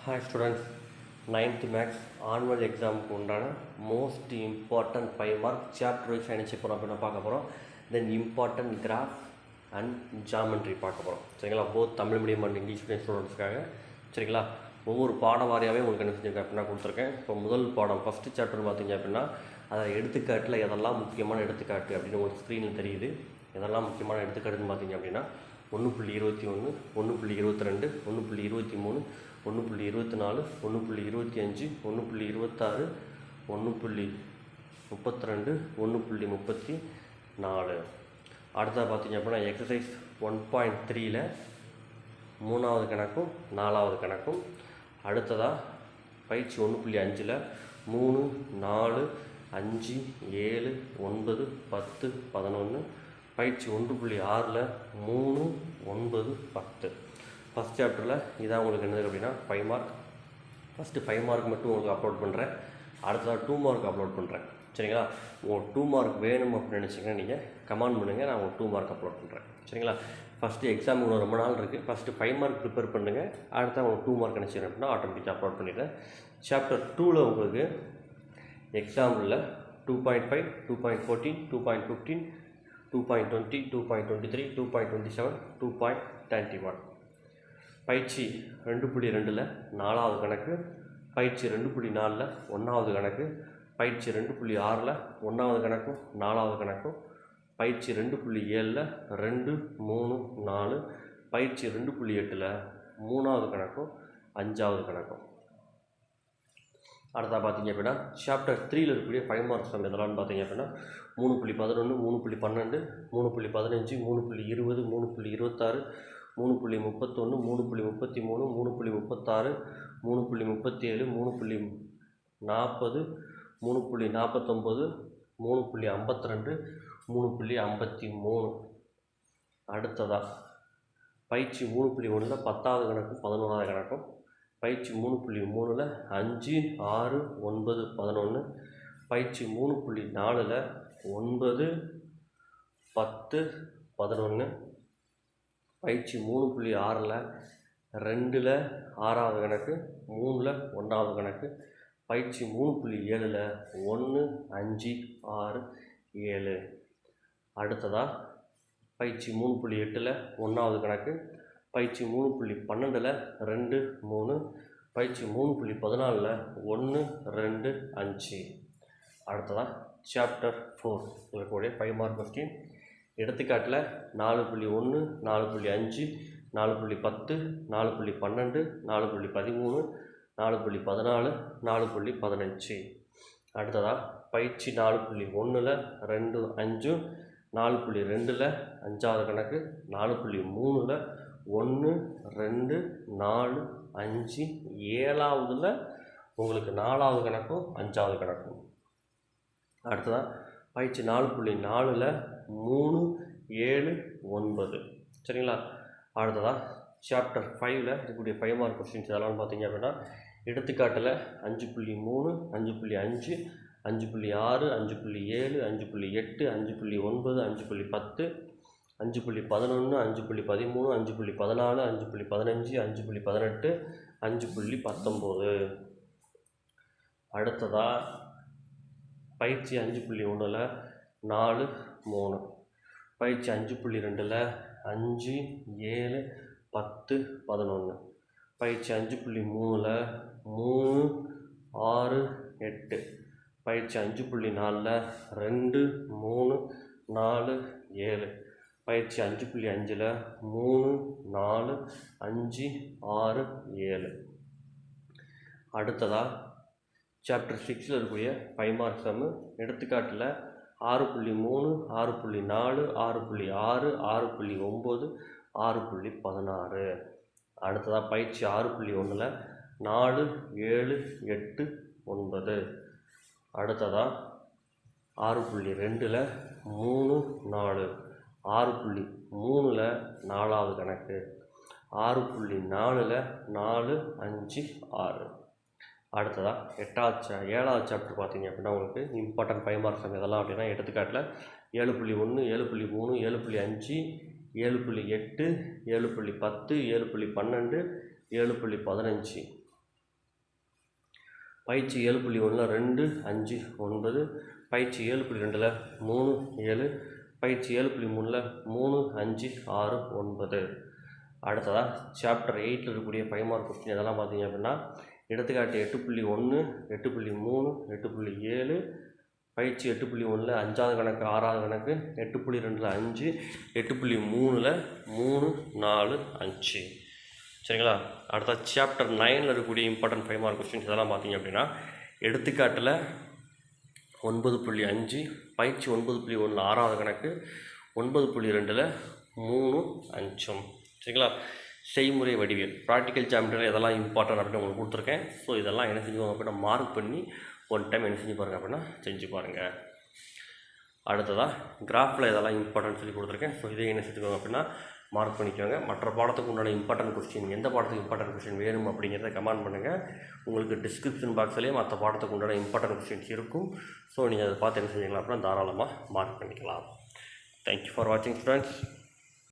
Hi students, 9th Max annual exam உண்டான most important 5 mark chapter wise நினச்சி போகிறோம் அப்படின்னா பார்க்க போகிறோம். Then important graph and geometry பார்க்க போகிறோம். சரிங்களா? Both Tamil medium and English medium ஸ்டூடெண்ட்ஸ்க்காக. சரிங்களா? ஒவ்வொரு பாடம் வாரியாகவே உங்களுக்கு என்ன செஞ்சுருக்கேன் அப்படின்னா கொடுத்துருக்கேன். இப்போ முதல் பாடம் ஃபஸ்ட்டு சாப்டர் பார்த்தீங்க அப்படின்னா அதை எடுத்துக்காட்டில் எதெல்லாம் முக்கியமான எடுத்துக்காட்டு அப்படின்னு உங்களுக்கு ஸ்க்ரீனில் தெரியுது. எதெல்லாம் முக்கியமான எடுத்துக்காட்டுன்னு பார்த்தீங்க அப்படின்னா 1.21, 1.22, 1.23, 1.24, 1.25, 1.26, 1.32, 1.34. அடுத்தது பார்த்தீங்க அப்படின்னா எக்ஸசைஸ் 1.3ல் 3வது கணக்கும் 4வது கணக்கும். அடுத்ததாக பயிற்சி 1.5ல் 3, 4, 5, 7, 9, 10, 11. பயிற்சி 1.6ல் 3, 9, 10. ஃபஸ்ட் சாப்டரில் இதான் உங்களுக்கு என்னது அப்படின்னா 5 மார்க். ஃபஸ்ட்டு 5 மார்க் மட்டும் உங்களுக்கு அப்லோட் பண்ணுறேன். அடுத்ததாக 2 மார்க் அப்லோட் பண்ணுறேன். சரிங்களா? உங்களுக்கு 2 மார்க் வேணும் அப்படின்னு நினச்சிங்கன்னா நீங்கள் கமெண்ட் பண்ணுங்கள், நான் உங்களுக்கு 2 மார்க் அப்லோட் பண்ணுறேன். சரிங்களா? ஃபஸ்ட்டு எக்ஸாம் உங்களுக்கு ரொம்ப நாள் இருக்குது. ஃபஸ்ட்டு 5 மார்க் ப்ரிப்பேர் பண்ணுங்கள். அடுத்த உங்களுக்கு 2 மார்க் நினச்சிக்கிறேன் அப்படின்னா ஆட்டோமேட்டிக்காக அப்லோட் பண்ணிடுறேன். சாப்டர் 2ல் உங்களுக்கு எக்ஸாம்பிளில் 2.5, 2.14, 2.15, 2.20, 2.23, 2.27, 2.21. பயிற்சி 2.2ல் 4வது கணக்கு, பயிற்சி 2.4ல் 1வது கணக்கு, பயிற்சி 2.6ல் 1வது கணக்கும் 4வது கணக்கும், பயிற்சி 2.7ல் 2, 3, 4, பயிற்சி 2.8ல் 3வது கணக்கும் 5வது கணக்கும். அடுத்தா பார்த்தீங்க அப்படின்னா சாப்டர் 3ல் இருக்கக்கூடிய 5 மார்க்ஸ் நம்ம எதெல்லாம் பார்த்தீங்க அப்படின்னா 3.11, 3.12, 3.15, 3.20, 3.26, 3.31, 3.33, 3.36, 3.37, 3.40, 3.49, 3.52, 3.53. அடுத்ததாக பயிற்சி 3.1ல் 10வது கணக்கும் 11வது கணக்கும், பயிற்சி 3.3ல் 5, 6, 9, 11, பயிற்சி 3.4ல் 9, 10, 11, பயிற்சி 3.6ல் 2ல் 6வது கணக்கு, 3ல் 1வது கணக்கு, பயிற்சி 3.7ல் 1, 5, 6, 7. அடுத்ததாக பயிற்சி 3.8ல் 1வது கணக்கு, பயிற்சி 3.12ல் 2, 3, பயிற்சி 3.14ல் 1, 2, 5. அடுத்ததாக சாப்டர் 4 இருக்கக்கூடிய 5 மார்க் கொஸ்டின். எடுத்துக்காட்டில் 4.1, 4.5, 4.10, 4.12, 4.13, 4.14, 4.15. அடுத்ததாக பயிற்சி 4.1ல் 2, 5, 4.2ல் 5வது கணக்கு, 4.3ல் 1, 2, 4, 5, 7வதுல உங்களுக்கு 4வது கணக்கும் 5வது கணக்கும். அடுத்ததாக பயிற்சி 4.4ல் 3, 7, 9. சரிங்களா? அடுத்ததாக சாப்டர் 5ல் இருக்கக்கூடிய 5 மார்க் கொஸ்டின்ஸ் இதெல்லாம் பார்த்தீங்க அப்படின்னா எடுத்துக்காட்டில் 5.3, 5.5, 5.6, 5.7, 5.8, 5.9, 5.10, 5.11, 5.13, 5.14, 5.15, 5.18, 5.19. அடுத்ததாக பயிற்சி 5.1ல் 4, 3, பயிற்சி 5.2ல் 5, 7, 10, 11, பயிற்சி 5.3ல் 3, 6, 8, பயிற்சி 5.4ல் 2, 3, 4, 7, பயிற்சி 5.5ல் 3, 4, 5, 6, 7. அடுத்ததாக சாப்டர் 6ல் இருக்கக்கூடிய 5 மார்க் சம்மு. எடுத்துக்காட்டில் 6.3, 6.4, 6.6, 6.9, 6.16. அடுத்ததாக பயிற்சி 6.1ல் 4, 7, 8, 9. அடுத்ததாக 6.2ல் 3, 4, 6.3ல் 4வது கணக்கு, 6.4ல் 4, 5, 6. அடுத்ததாக 7வது சாப்டர் பார்த்தீங்க அப்படின்னா உங்களுக்கு இம்பார்ட்டன்ட் 5 மார்க்ஸ் எதெல்லாம் அப்படின்னா எடுத்துக்காட்டில் 7.1, 7.3, 7.5, 7.8, 7.10, 7.12, 7.15. பயிற்சி 7.1 2 5 9, பயிற்சி 7.2 3 7, பயிற்சி 7.3 3 5 6 9. அடுத்ததாக சாப்டர் 8 இருக்கக்கூடிய 5 மார்க் கொஸ்டின் எதெல்லாம் பார்த்தீங்க அப்படின்னா, எடுத்துக்காட்டு 8.1 8.3 8.7, பயிற்சி 8.1 5வது கணக்கு 6வது கணக்கு, 8.2 5, 8.3 3 4 5. சரிங்களா? அடுத்த சாப்டர் 9 இருக்கக்கூடிய இம்பார்ட்டன்ட் 5 மார்க் கொஸ்டின்ஸ் இதெல்லாம் பார்த்தீங்க அப்படின்னா, எடுத்துக்காட்டில் 9.5, பயிற்சி 9.1 6வது கணக்கு, 9.2 3 5. சரிங்களா? செய்முறை வடிவியல் ப்ராக்டிக்கல் சாப்டரில் எதெல்லாம் இம்பார்ட்டன்ட் அப்படின்னு உங்களுக்கு கொடுத்துருக்கேன். ஸோ இதெல்லாம் என்ன செஞ்சுக்கோங்க அப்படின்னா மார்க் பண்ணி ஒன் டைம் என்ன செஞ்சு பாருங்கள் அப்படின்னா செஞ்சு பாருங்கள். அடுத்ததாக கிராஃபில் இதெல்லாம் இம்பார்ட்டன்ட் சொல்லி கொடுத்துருக்கேன். ஸோ இதை என்ன செஞ்சுக்கோங்க அப்படின்னா மார்க் பண்ணிக்கோங்க. மற்ற பாடத்துக்கு உண்டான இம்பார்ட்டன்ட் கொஸ்டின், எந்த பாடத்துக்கு இம்பார்ட்டன்ட் கொஸ்டின் வேணும் அப்படிங்கிறத கமெண்ட் பண்ணுங்கள். உங்களுக்கு டிஸ்கிரிப்ஷன் பாக்ஸ்லேயே மற்ற பாடத்துக்கு உண்டான இம்பார்ட்டன்ட் கொஸ்டின்ஸ் இருக்கும். ஸோ நீங்கள் அதை பார்த்து என்ன செஞ்சுக்கலாம் அப்படின்னா தாராளமாக மார்க் பண்ணிக்கலாம். தேங்க்யூ ஃபார் வாட்சிங் ஸ்டூடெண்ட்ஸ்.